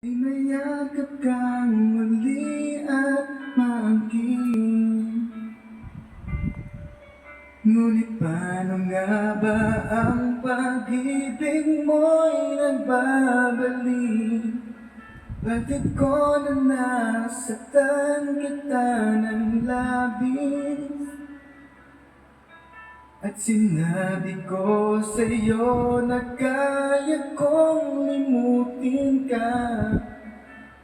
Mayakap kang muli at maangkin. Ngunit paano nga ba ang pag-ibig mo'y nagbabalik? Bakit ko na nasaktan kita ng labis? At sinabi ko sa'yo na kaya kong limutin ka.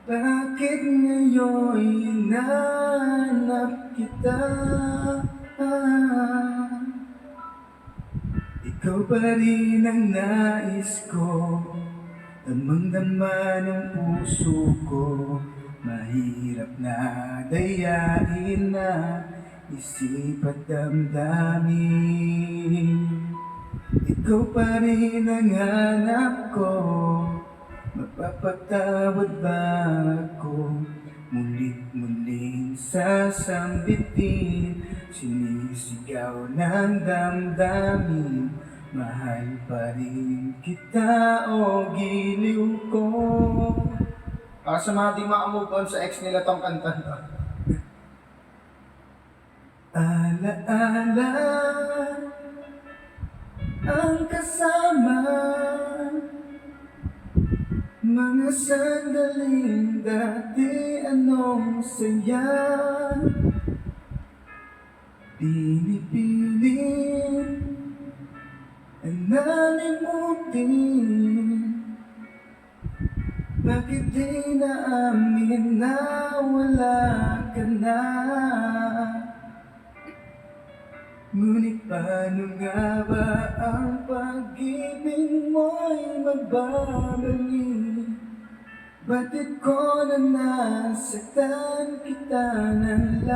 Bakit ngayon hinahanap kita? Ikaw pa rin ang nais ko, damang-dama ng puso ko. Mahirap na dayain na isip at damdamin. Ikaw pa rin ang hanap ko, mapapatawad ba ako? Mulit-muling sasambitin, sinisigaw ng damdamin. Mahal pa rin kita o giliw ko. Para sa mga di makamove on sa ex nila tong kanta to. Ala-ala ang kasama, mga sandaling dati anong saya. Pinipilit ang nalimutin. Bakit di naamin na wala ka na? Ngunit paano nga ba ang pag-ibig mo'y magbabalik? Bakit ko na nasaktan kita ng